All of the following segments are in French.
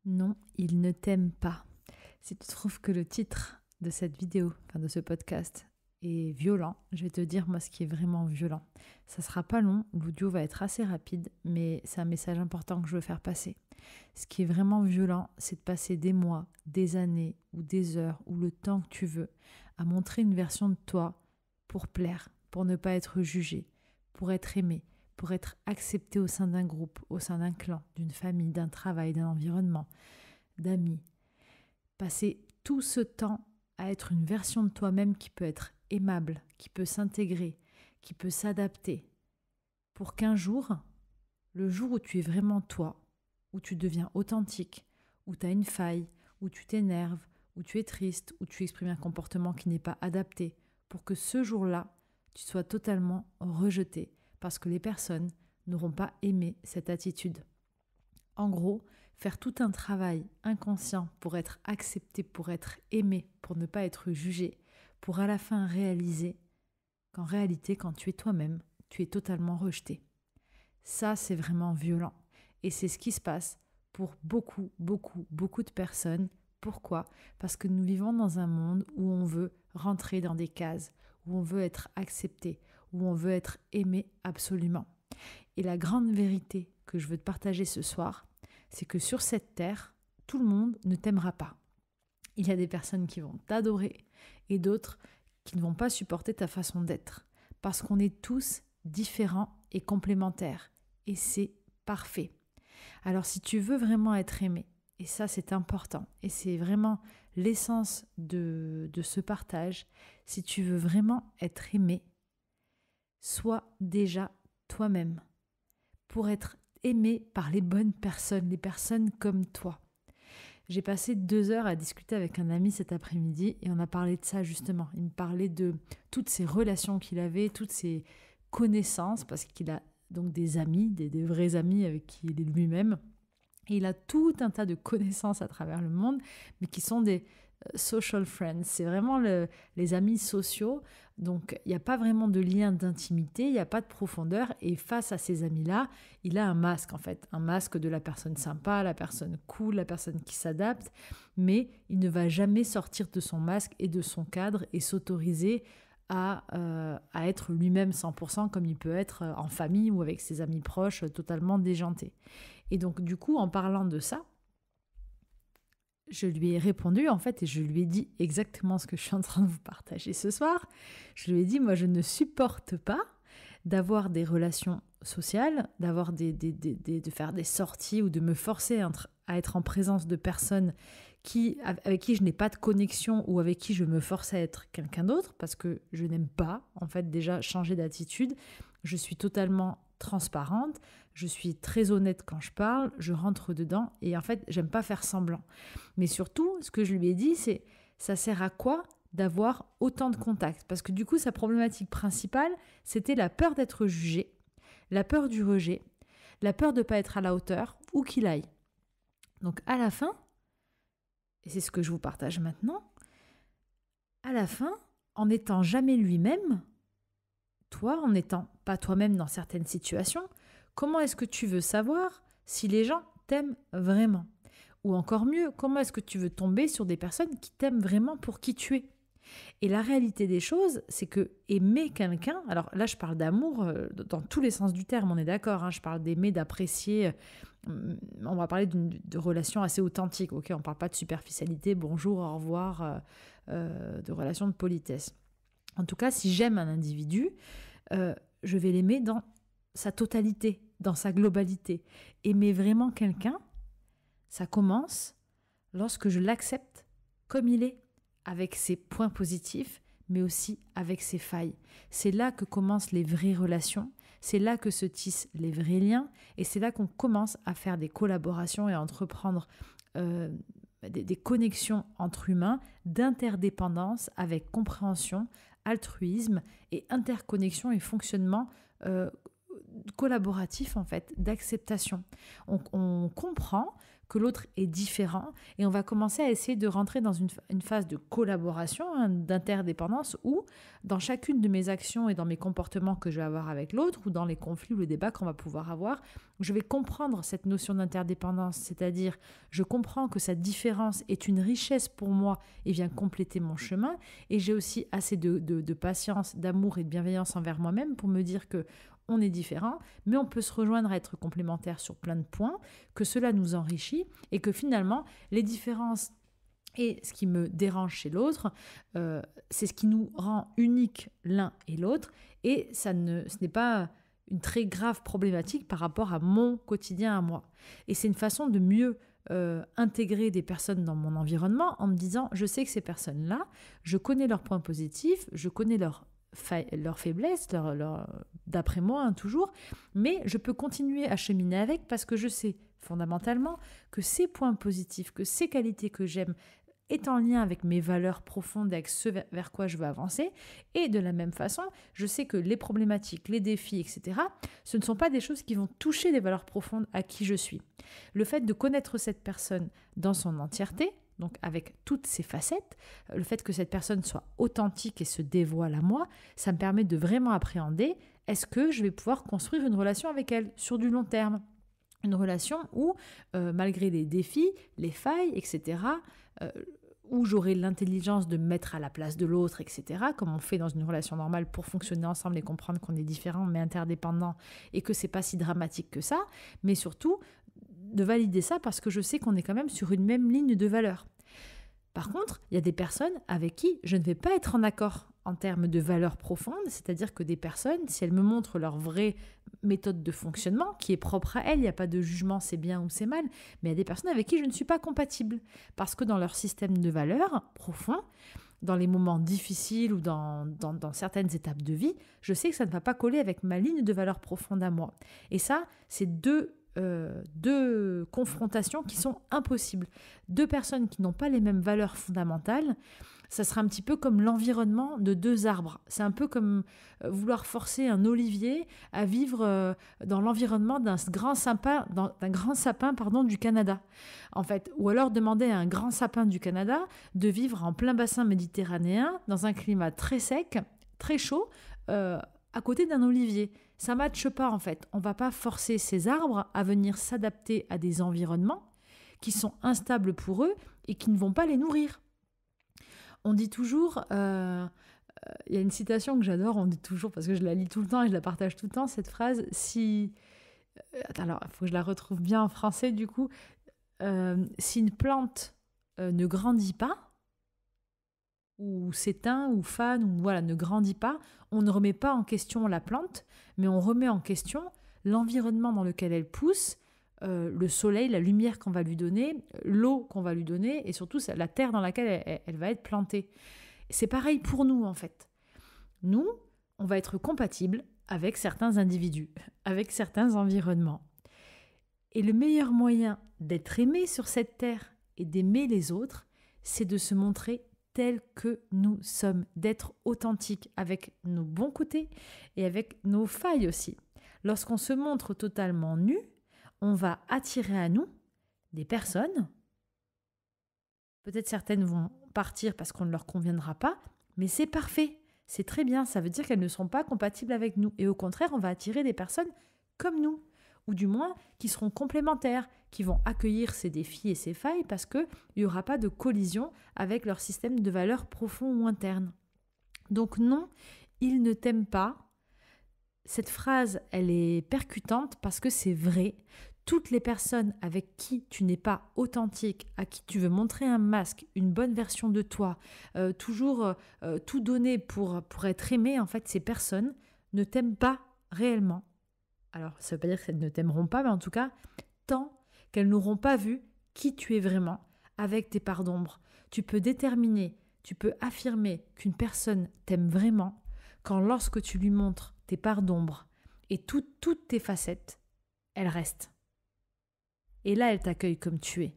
Non, il ne t'aime pas. Si tu trouves que le titre de cette vidéo, de ce podcast, est violent, je vais te dire moi ce qui est vraiment violent. Ça sera pas long, l'audio va être assez rapide, mais c'est un message important que je veux faire passer. Ce qui est vraiment violent, c'est de passer des mois, des années ou des heures ou le temps que tu veux à montrer une version de toi pour plaire, pour ne pas être jugé, pour être aimé, pour être accepté au sein d'un groupe, au sein d'un clan, d'une famille, d'un travail, d'un environnement, d'amis. Passer tout ce temps à être une version de toi-même qui peut être aimable, qui peut s'intégrer, qui peut s'adapter, pour qu'un jour, le jour où tu es vraiment toi, où tu deviens authentique, où tu as une faille, où tu t'énerves, où tu es triste, où tu exprimes un comportement qui n'est pas adapté, pour que ce jour-là, tu sois totalement rejeté, parce que les personnes n'auront pas aimé cette attitude. En gros, faire tout un travail inconscient pour être accepté, pour être aimé, pour ne pas être jugé, pour à la fin réaliser qu'en réalité, quand tu es toi-même, tu es totalement rejeté. Ça, c'est vraiment violent. Et c'est ce qui se passe pour beaucoup de personnes. Pourquoi ? Parce que nous vivons dans un monde où on veut rentrer dans des cases, où on veut être accepté, où on veut être aimé absolument. Et la grande vérité que je veux te partager ce soir, c'est que sur cette terre, tout le monde ne t'aimera pas. Il y a des personnes qui vont t'adorer et d'autres qui ne vont pas supporter ta façon d'être. Parce qu'on est tous différents et complémentaires. Et c'est parfait. Alors si tu veux vraiment être aimé, et ça c'est important, et c'est vraiment l'essence de ce partage, si tu veux vraiment être aimé, sois déjà toi-même pour être aimé par les bonnes personnes, les personnes comme toi. J'ai passé 2 heures à discuter avec un ami cet après-midi et on a parlé de ça justement. Il me parlait de toutes ces relations qu'il avait, toutes ces connaissances, parce qu'il a donc des amis, des vrais amis avec qui il est lui-même. Et il a tout un tas de connaissances à travers le monde, mais qui sont des social friends. C'est vraiment les amis sociaux. Donc, il n'y a pas vraiment de lien d'intimité, il n'y a pas de profondeur. Et face à ces amis-là, il a un masque, en fait. Un masque de la personne sympa, la personne cool, la personne qui s'adapte. Mais il ne va jamais sortir de son masque et de son cadre et s'autoriser à être lui-même 100% comme il peut être en famille ou avec ses amis proches totalement déjantés. Et donc du coup, en parlant de ça, je lui ai répondu en fait et je lui ai dit exactement ce que je suis en train de vous partager ce soir. Je lui ai dit, moi je ne supporte pas d'avoir des relations sociales, d'avoir de faire des sorties ou de me forcer à être en présence de personnes avec qui je n'ai pas de connexion ou avec qui je me force à être quelqu'un d'autre parce que je n'aime pas en fait déjà changer d'attitude. Je suis totalement transparente, je suis très honnête quand je parle, je rentre dedans et en fait j'aime pas faire semblant. Mais surtout, ce que je lui ai dit, c'est ça sert à quoi d'avoir autant de contacts? Parce que du coup, sa problématique principale, c'était la peur d'être jugé, la peur du rejet, la peur de ne pas être à la hauteur, où qu'il aille. Donc à la fin, et c'est ce que je vous partage maintenant, à la fin, en n'étant jamais lui-même, toi, en n'étant pas toi-même dans certaines situations, comment est-ce que tu veux savoir si les gens t'aiment vraiment? Ou encore mieux, comment est-ce que tu veux tomber sur des personnes qui t'aiment vraiment pour qui tu es? Et la réalité des choses, c'est que aimer quelqu'un, alors là je parle d'amour dans tous les sens du terme, on est d'accord, hein, je parle d'aimer, d'apprécier, on va parler de relations assez authentiques, ok, on ne parle pas de superficialité, bonjour, au revoir, de relations de politesse. En tout cas, si j'aime un individu, je vais l'aimer dans sa totalité, dans sa globalité. Aimer vraiment quelqu'un, ça commence lorsque je l'accepte comme il est, avec ses points positifs, mais aussi avec ses failles. C'est là que commencent les vraies relations, c'est là que se tissent les vrais liens, et c'est là qu'on commence à faire des collaborations et à entreprendre des connexions entre humains, d'interdépendance avec compréhension, altruisme et interconnexion et fonctionnement collaboratif en fait, d'acceptation. On comprend que l'autre est différent et on va commencer à essayer de rentrer dans une phase de collaboration, d'interdépendance où dans chacune de mes actions et dans mes comportements que je vais avoir avec l'autre ou dans les conflits ou les débats qu'on va pouvoir avoir, je vais comprendre cette notion d'interdépendance, c'est-à-dire je comprends que cette différence est une richesse pour moi et vient compléter mon chemin et j'ai aussi assez de patience, d'amour et de bienveillance envers moi-même pour me dire que on est différents, mais on peut se rejoindre à être complémentaires sur plein de points, que cela nous enrichit et que finalement, les différences et ce qui me dérange chez l'autre, c'est ce qui nous rend uniques l'un et l'autre et ce n'est pas une très grave problématique par rapport à mon quotidien à moi. Et c'est une façon de mieux intégrer des personnes dans mon environnement en me disant, je sais que ces personnes-là, je connais leurs points positifs, je connais leurs faiblesses, d'après moi toujours, mais je peux continuer à cheminer avec parce que je sais fondamentalement que ces points positifs, que ces qualités que j'aime est en lien avec mes valeurs profondes, avec ce vers quoi je veux avancer. Et de la même façon, je sais que les problématiques, les défis, etc., ce ne sont pas des choses qui vont toucher des valeurs profondes à qui je suis. Le fait de connaître cette personne dans son entièreté, donc avec toutes ses facettes, le fait que cette personne soit authentique et se dévoile à moi, ça me permet de vraiment appréhender, est-ce que je vais pouvoir construire une relation avec elle sur du long terme ? Une relation où, malgré les défis, les failles, etc., où j'aurai l'intelligence de me mettre à la place de l'autre, etc., comme on fait dans une relation normale pour fonctionner ensemble et comprendre qu'on est différents mais interdépendants et que c'est pas si dramatique que ça, mais surtout de valider ça parce que je sais qu'on est quand même sur une même ligne de valeur. Par contre, il y a des personnes avec qui je ne vais pas être en accord en termes de valeurs profondes, c'est-à-dire que des personnes, si elles me montrent leur vraie méthode de fonctionnement, qui est propre à elles, il n'y a pas de jugement, c'est bien ou c'est mal, mais il y a des personnes avec qui je ne suis pas compatible, parce que dans leur système de valeurs profond, dans les moments difficiles ou dans certaines étapes de vie, je sais que ça ne va pas coller avec ma ligne de valeurs profonde à moi. Et ça, c'est deux confrontations qui sont impossibles. Deux personnes qui n'ont pas les mêmes valeurs fondamentales, ça sera un petit peu comme l'environnement de deux arbres. C'est un peu comme vouloir forcer un olivier à vivre dans l'environnement d'un grand sapin du Canada. En fait, ou alors demander à un grand sapin du Canada de vivre en plein bassin méditerranéen, dans un climat très sec, très chaud, à côté d'un olivier. Ça ne matche pas en fait. On ne va pas forcer ces arbres à venir s'adapter à des environnements qui sont instables pour eux et qui ne vont pas les nourrir. On dit toujours, il y a une citation que j'adore, on dit toujours, parce que je la lis tout le temps et je la partage tout le temps, cette phrase, alors il faut que je la retrouve bien en français du coup, si une plante ne grandit pas, ou s'éteint, ou fane, ou voilà, ne grandit pas, on ne remet pas en question la plante, mais on remet en question l'environnement dans lequel elle pousse, le soleil, la lumière qu'on va lui donner, l'eau qu'on va lui donner, et surtout la terre dans laquelle elle va être plantée. C'est pareil pour nous, en fait. Nous, on va être compatibles avec certains individus, avec certains environnements. Et le meilleur moyen d'être aimé sur cette terre et d'aimer les autres, c'est de se montrer tels que nous sommes, d'être authentique avec nos bons côtés et avec nos failles aussi. Lorsqu'on se montre totalement nu, on va attirer à nous des personnes, peut-être certaines vont partir parce qu'on ne leur conviendra pas, mais c'est parfait, c'est très bien, ça veut dire qu'elles ne seront pas compatibles avec nous. Et au contraire, on va attirer des personnes comme nous, ou du moins qui seront complémentaires, qui vont accueillir ces défis et ces failles parce qu'il n'y aura pas de collision avec leur système de valeurs profond ou interne. Donc non, ils ne t'aiment pas. Cette phrase, elle est percutante parce que c'est vrai. Toutes les personnes avec qui tu n'es pas authentique, à qui tu veux montrer un masque, une bonne version de toi, toujours tout donner pour être aimé, en fait, ces personnes ne t'aiment pas réellement. Alors, ça ne veut pas dire qu'elles ne t'aimeront pas, mais en tout cas, tant qu'elles n'auront pas vu qui tu es vraiment avec tes parts d'ombre. Tu peux déterminer, tu peux affirmer qu'une personne t'aime vraiment quand lorsque tu lui montres tes parts d'ombre et toutes tes facettes, elle reste. Et là, elle t'accueille comme tu es.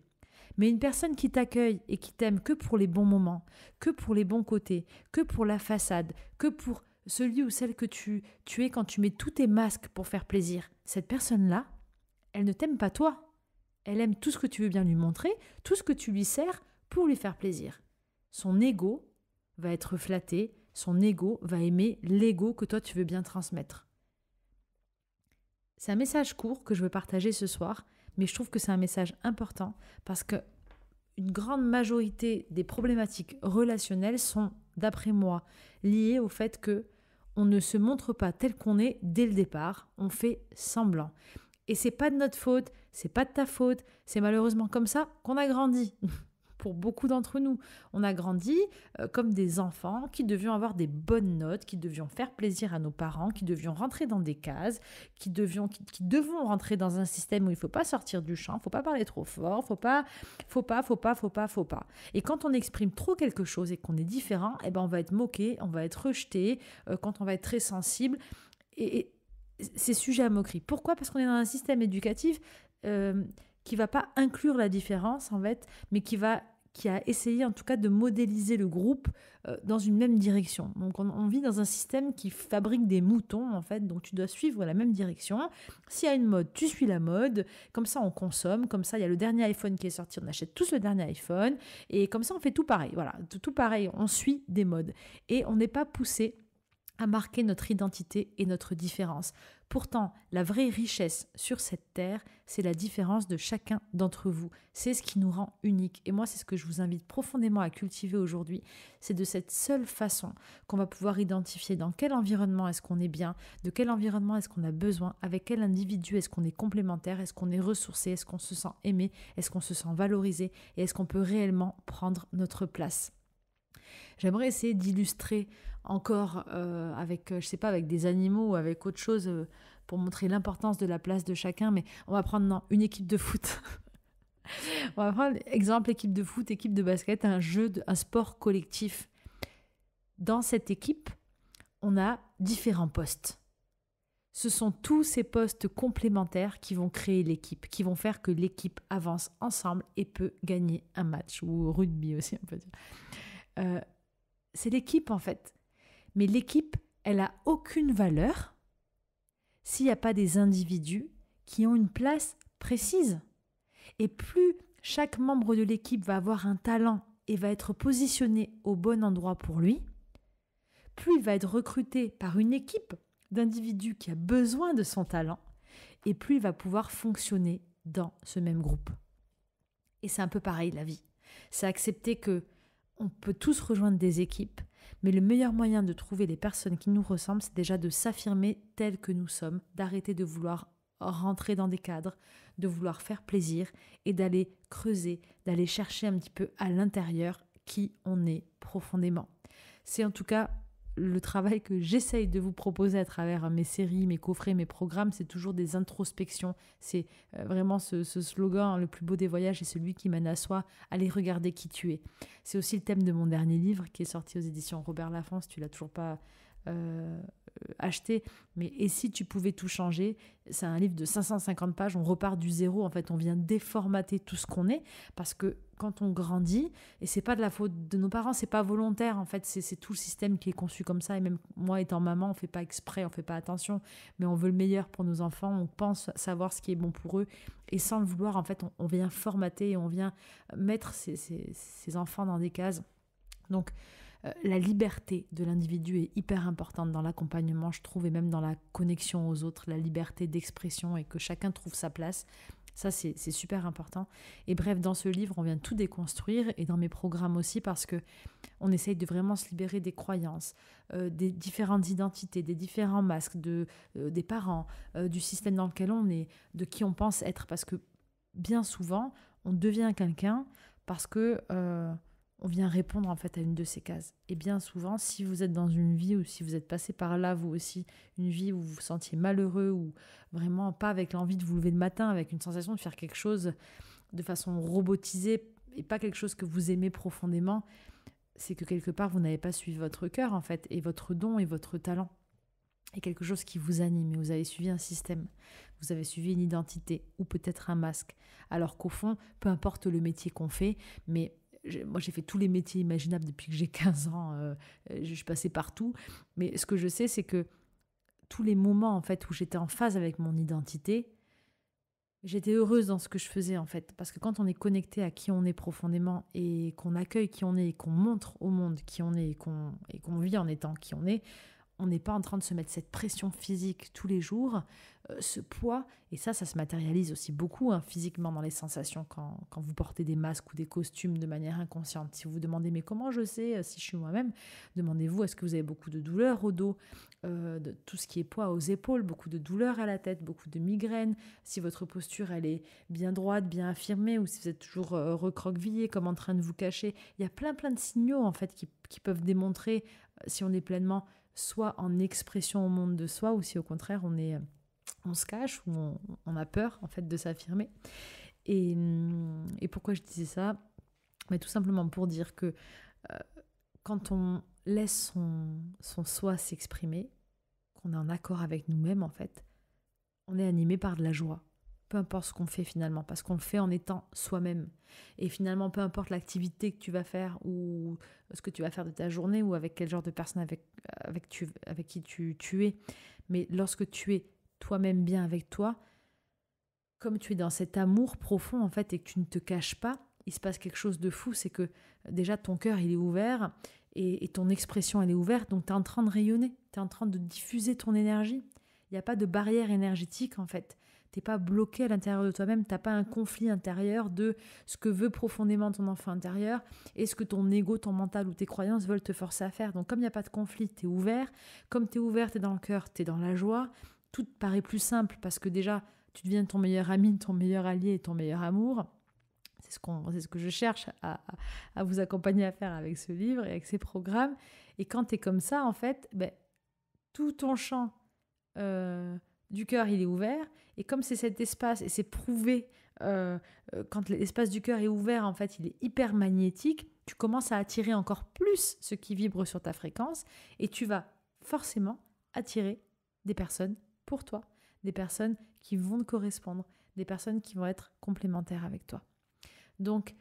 Mais une personne qui t'accueille et qui t'aime que pour les bons moments, que pour les bons côtés, que pour la façade, que pour celui ou celle que tu es quand tu mets tous tes masques pour faire plaisir, cette personne-là, elle ne t'aime pas toi. Elle aime tout ce que tu veux bien lui montrer, tout ce que tu lui sers pour lui faire plaisir. Son ego va être flatté, son ego va aimer l'ego que toi tu veux bien transmettre. C'est un message court que je veux partager ce soir, mais je trouve que c'est un message important parce que une grande majorité des problématiques relationnelles sont, d'après moi, liées au fait que on ne se montre pas tel qu'on est dès le départ, on fait semblant. Et c'est pas de notre faute, c'est pas de ta faute, c'est malheureusement comme ça qu'on a grandi. Pour beaucoup d'entre nous, on a grandi comme des enfants qui devions avoir des bonnes notes, qui devions faire plaisir à nos parents, qui devions rentrer dans des cases, qui devons rentrer dans un système où il ne faut pas sortir du champ, il ne faut pas parler trop fort, faut pas. Et quand on exprime trop quelque chose et qu'on est différent, eh ben on va être moqué, on va être rejeté, quand on va être très sensible. Et c'est sujet à moquerie. Pourquoi ? Parce qu'on est dans un système éducatif qui ne va pas inclure la différence, en fait, mais qui a essayé en tout cas de modéliser le groupe dans une même direction. Donc on vit dans un système qui fabrique des moutons, en fait, donc tu dois suivre la même direction. S'il y a une mode, tu suis la mode, comme ça on consomme, comme ça il y a le dernier iPhone qui est sorti, on achète tous le dernier iPhone, et comme ça on fait tout pareil. Voilà, tout pareil, on suit des modes. Et on n'est pas poussé à marquer notre identité et notre différence. Pourtant, la vraie richesse sur cette terre, c'est la différence de chacun d'entre vous. C'est ce qui nous rend uniques. Et moi, c'est ce que je vous invite profondément à cultiver aujourd'hui. C'est de cette seule façon qu'on va pouvoir identifier dans quel environnement est-ce qu'on est bien, de quel environnement est-ce qu'on a besoin, avec quel individu est-ce qu'on est complémentaire, est-ce qu'on est ressourcé, est-ce qu'on se sent aimé, est-ce qu'on se sent valorisé et est-ce qu'on peut réellement prendre notre place. J'aimerais essayer d'illustrer encore avec, je sais pas, avec des animaux ou avec autre chose pour montrer l'importance de la place de chacun, mais on va prendre une équipe de foot. On va prendre exemple équipe de foot, équipe de basket, un sport collectif. Dans cette équipe, on a différents postes. Ce sont tous ces postes complémentaires qui vont créer l'équipe, qui vont faire que l'équipe avance ensemble et peut gagner un match, ou au rugby aussi, on peut dire. C'est l'équipe en fait. Mais l'équipe, elle n'a aucune valeur s'il n'y a pas des individus qui ont une place précise. Et plus chaque membre de l'équipe va avoir un talent et va être positionné au bon endroit pour lui, plus il va être recruté par une équipe d'individus qui a besoin de son talent, et plus il va pouvoir fonctionner dans ce même groupe. Et c'est un peu pareil la vie. C'est accepter que on peut tous rejoindre des équipes, mais le meilleur moyen de trouver les personnes qui nous ressemblent, c'est déjà de s'affirmer tels que nous sommes, d'arrêter de vouloir rentrer dans des cadres, de vouloir faire plaisir et d'aller creuser, d'aller chercher un petit peu à l'intérieur qui on est profondément. C'est en tout cas le travail que j'essaye de vous proposer à travers mes séries, mes coffrets, mes programmes, c'est toujours des introspections. C'est vraiment ce slogan, le plus beau des voyages est celui qui mène à soi, allez regarder qui tu es. C'est aussi le thème de mon dernier livre qui est sorti aux éditions Robert Laffont, si tu l'as toujours pas acheté, mais et si tu pouvais tout changer, c'est un livre de 550 pages, on repart du zéro, en fait on vient déformater tout ce qu'on est, parce que quand on grandit, et c'est pas de la faute de nos parents, c'est pas volontaire en fait, c'est tout le système qui est conçu comme ça, et même moi étant maman, on fait pas exprès, on fait pas attention, mais on veut le meilleur pour nos enfants, on pense savoir ce qui est bon pour eux, et sans le vouloir en fait on vient formater, et on vient mettre ces enfants dans des cases. Donc la liberté de l'individu est hyper importante dans l'accompagnement, je trouve, et même dans la connexion aux autres, la liberté d'expression et que chacun trouve sa place. Ça, c'est super important. Et bref, dans ce livre, on vient tout déconstruire et dans mes programmes aussi parce que on essaye de vraiment se libérer des croyances, des différentes identités, des différents masques, des parents, du système dans lequel on est, de qui on pense être. Parce que bien souvent, on devient quelqu'un parce que on vient répondre en fait à une de ces cases. Et bien souvent, si vous êtes dans une vie ou si vous êtes passé par là, vous aussi, une vie où vous vous sentiez malheureux ou vraiment pas avec l'envie de vous lever le matin, avec une sensation de faire quelque chose de façon robotisée et pas quelque chose que vous aimez profondément, c'est que quelque part, vous n'avez pas suivi votre cœur en fait, et votre don et votre talent. Et quelque chose qui vous anime, et vous avez suivi un système, vous avez suivi une identité ou peut-être un masque. Alors qu'au fond, peu importe le métier qu'on fait, mais Moi, j'ai fait tous les métiers imaginables depuis que j'ai 15 ans. Je suis passée partout. Mais ce que je sais, c'est que tous les moments en fait où j'étais en phase avec mon identité, j'étais heureuse dans ce que je faisais en fait. Parce que quand on est connecté à qui on est profondément et qu'on accueille qui on est et qu'on montre au monde qui on est et qu'on vit en étant qui on n'est pas en train de se mettre cette pression physique tous les jours, ce poids, et ça se matérialise aussi beaucoup physiquement dans les sensations quand vous portez des masques ou des costumes de manière inconsciente. Si vous vous demandez mais comment je sais si je suis moi-même, demandez-vous est-ce que vous avez beaucoup de douleurs au dos, de tout ce qui est poids aux épaules, beaucoup de douleurs à la tête, beaucoup de migraines, si votre posture elle est bien droite, bien affirmée, ou si vous êtes toujours recroquevillé comme en train de vous cacher. Il y a plein de signaux en fait qui peuvent démontrer si on est pleinement soit en expression au monde de soi, ou si au contraire on se cache ou on a peur en fait de s'affirmer. Et pourquoi je disais ça? Mais tout simplement pour dire que quand on laisse son soi s'exprimer, qu'on est en accord avec nous-mêmes en fait, on est animé par de la joie. Peu importe ce qu'on fait finalement, parce qu'on le fait en étant soi-même. Et finalement, peu importe l'activité que tu vas faire ou ce que tu vas faire de ta journée ou avec quel genre de personne avec qui tu es. Mais lorsque tu es toi-même bien avec toi, comme tu es dans cet amour profond en fait et que tu ne te caches pas, il se passe quelque chose de fou. C'est que déjà ton cœur il est ouvert et ton expression elle est ouverte. Donc tu es en train de rayonner, tu es en train de diffuser ton énergie. Il n'y a pas de barrière énergétique en fait. Tu n'es pas bloqué à l'intérieur de toi-même, tu n'as pas un conflit intérieur de ce que veut profondément ton enfant intérieur et ce que ton ego, ton mental ou tes croyances veulent te forcer à faire. Donc comme il n'y a pas de conflit, tu es ouvert. Comme tu es ouvert, tu es dans le cœur, tu es dans la joie. Tout te paraît plus simple parce que déjà, tu deviens ton meilleur ami, ton meilleur allié et ton meilleur amour. C'est ce que je cherche à vous accompagner à faire avec ce livre et avec ces programmes. Et quand tu es comme ça, en fait, tout ton champ du cœur, il est ouvert. Et comme c'est cet espace, et c'est prouvé, quand l'espace du cœur est ouvert, en fait, il est hyper magnétique, tu commences à attirer encore plus ce qui vibre sur ta fréquence et tu vas forcément attirer des personnes pour toi, des personnes qui vont te correspondre, des personnes qui vont être complémentaires avec toi. Donc,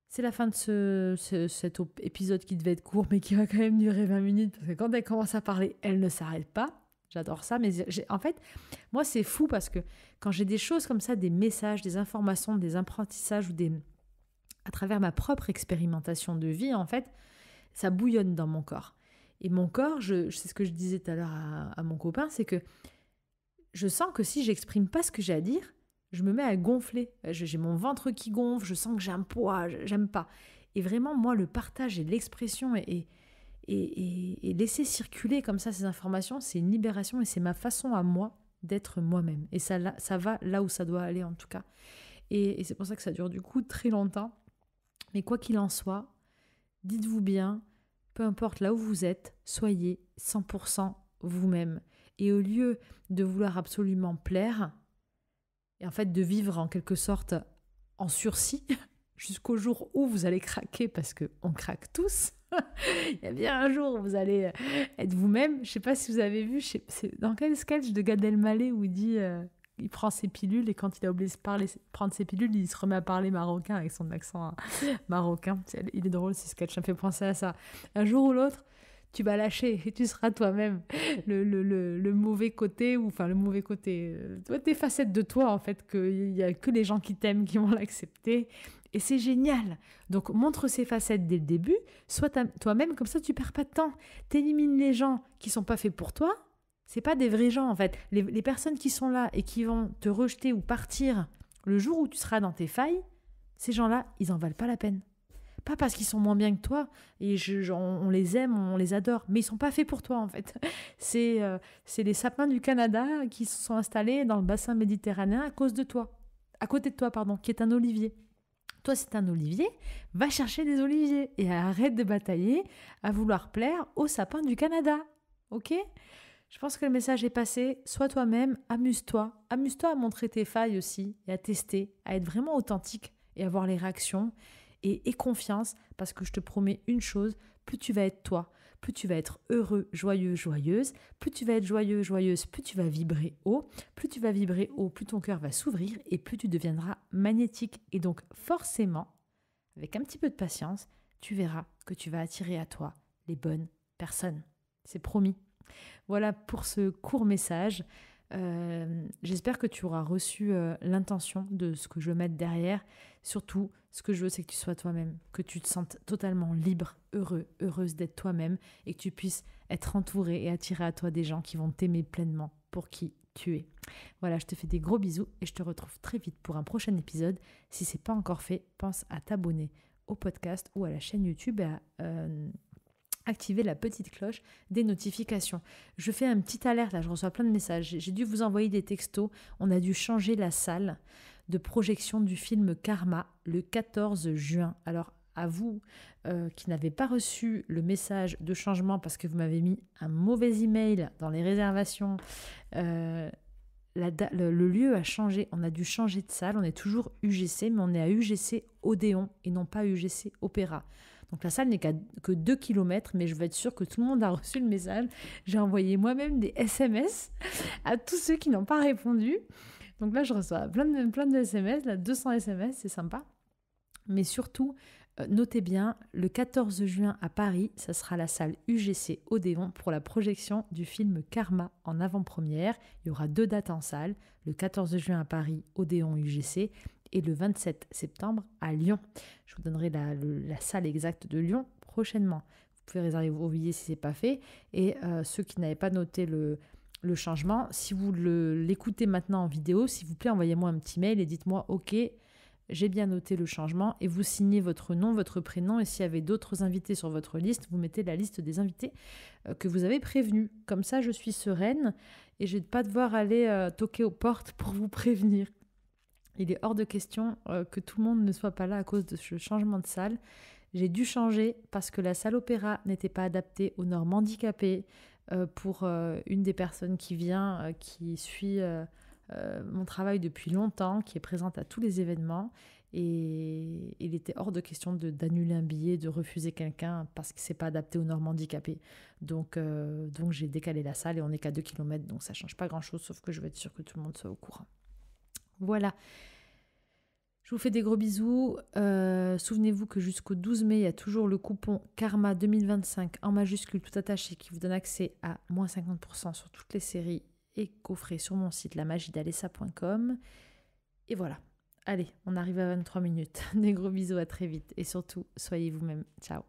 c'est la fin de cet épisode qui devait être court, mais qui va quand même durer 20 minutes, parce que quand elle commence à parler, elle ne s'arrête pas. J'adore ça, mais en fait, moi, c'est fou parce que quand j'ai des choses comme ça, des messages, des informations, des apprentissages, à travers ma propre expérimentation de vie, en fait, ça bouillonne dans mon corps. Et mon corps, c'est ce que je disais tout à l'heure à mon copain, c'est que je sens que si j'exprime pas ce que j'ai à dire, je me mets à gonfler. J'ai mon ventre qui gonfle, je sens que j'ai un poids, j'aime pas. Et vraiment, moi, le partage et l'expression et laisser circuler comme ça ces informations, c'est une libération et c'est ma façon à moi d'être moi-même. Et ça va là où ça doit aller en tout cas. Et c'est pour ça que ça dure du coup très longtemps. Mais quoi qu'il en soit, dites-vous bien, peu importe là où vous êtes, soyez 100% vous-même. Et au lieu de vouloir absolument plaire, et en fait de vivre en quelque sorte en sursis, jusqu'au jour où vous allez craquer, parce qu'on craque tous, il y a bien un jour où vous allez être vous-même. Je ne sais pas si vous avez vu, c'est dans quel sketch de Gad Elmaleh où il dit... il prend ses pilules et quand il a oublié de prendre ses pilules, il se remet à parler marocain avec son accent marocain. Il est drôle ce sketch, ça me fait penser à ça. Un jour ou l'autre, tu vas lâcher et tu seras toi-même. Le mauvais côté, ou enfin le mauvais côté, tes facettes de toi en fait, qu'il n'y a que les gens qui t'aiment qui vont l'accepter. Et c'est génial. Donc montre ces facettes dès le début, sois toi-même, comme ça tu perds pas de temps. T'élimines les gens qui sont pas faits pour toi. C'est pas des vrais gens en fait. Les personnes qui sont là et qui vont te rejeter ou partir le jour où tu seras dans tes failles, ces gens-là, ils en valent pas la peine. Pas parce qu'ils sont moins bien que toi, et on les aime, on les adore, mais ils sont pas faits pour toi en fait. C'est les sapins du Canada qui se sont installés dans le bassin méditerranéen à côté de toi, qui est un olivier. Toi, c'est un olivier, va chercher des oliviers et arrête de batailler à vouloir plaire aux sapins du Canada. Ok ? Je pense que le message est passé. Sois toi-même, amuse-toi. Amuse-toi à montrer tes failles aussi et à tester, à être vraiment authentique et avoir les réactions. Et aie confiance, parce que je te promets une chose, plus tu vas être toi, plus tu vas être heureux, joyeux, joyeuse, plus tu vas être joyeux, joyeuse, plus tu vas vibrer haut, plus tu vas vibrer haut, plus ton cœur va s'ouvrir et plus tu deviendras magnétique. Et donc forcément, avec un petit peu de patience, tu verras que tu vas attirer à toi les bonnes personnes. C'est promis. Voilà pour ce court message. J'espère que tu auras reçu l'intention de ce que je veux mettre derrière. Surtout, ce que je veux, c'est que tu sois toi-même, que tu te sentes totalement libre, heureux, heureuse d'être toi-même et que tu puisses être entouré et attirer à toi des gens qui vont t'aimer pleinement pour qui tu es. Voilà, je te fais des gros bisous et je te retrouve très vite pour un prochain épisode. Si ce n'est pas encore fait, pense à t'abonner au podcast ou à la chaîne YouTube et à activer la petite cloche des notifications. Je fais un petit alerte, là, je reçois plein de messages. J'ai dû vous envoyer des textos. On a dû changer la salle de projection du film Karma le 14 juin. Alors, à vous qui n'avez pas reçu le message de changement parce que vous m'avez mis un mauvais email dans les réservations, le lieu a changé. On a dû changer de salle. On est toujours UGC, mais on est à UGC Odéon et non pas UGC Opéra. Donc la salle n'est que 2 km, mais je veux être sûre que tout le monde a reçu le message. J'ai envoyé moi-même des SMS à tous ceux qui n'ont pas répondu. Donc là, je reçois plein de SMS, là, 200 SMS, c'est sympa. Mais surtout, notez bien, le 14 juin à Paris, ça sera la salle UGC Odéon pour la projection du film Karma en avant-première. Il y aura 2 dates en salle, le 14 juin à Paris, Odéon UGC, et le 27 septembre à Lyon. Je vous donnerai la salle exacte de Lyon prochainement. Vous pouvez réserver vos billets si ce n'est pas fait. Et ceux qui n'avaient pas noté le changement, si vous l'écoutez maintenant en vidéo, s'il vous plaît, envoyez-moi un petit mail et dites-moi « Ok, j'ai bien noté le changement » et vous signez votre nom, votre prénom. Et s'il y avait d'autres invités sur votre liste, vous mettez la liste des invités que vous avez prévenus. Comme ça, je suis sereine et je ne vais pas devoir aller toquer aux portes pour vous prévenir. Il est hors de question que tout le monde ne soit pas là à cause de ce changement de salle. J'ai dû changer parce que la salle opéra n'était pas adaptée aux normes handicapées pour une des personnes qui vient, qui suit mon travail depuis longtemps, qui est présente à tous les événements. Et il était hors de question d'annuler un billet, de refuser quelqu'un parce que ce n'est pas adapté aux normes handicapées. Donc j'ai décalé la salle et on n'est qu'à 2 km, donc ça ne change pas grand-chose, sauf que je veux être sûre que tout le monde soit au courant. Voilà, je vous fais des gros bisous. Souvenez-vous que jusqu'au 12 mai, il y a toujours le coupon Karma 2025 en majuscule tout attaché qui vous donne accès à moins 50% sur toutes les séries et coffrets sur mon site lamagiedalessa.com. Et voilà, allez, on arrive à 23 minutes. Des gros bisous, à très vite et surtout, soyez vous-même. Ciao.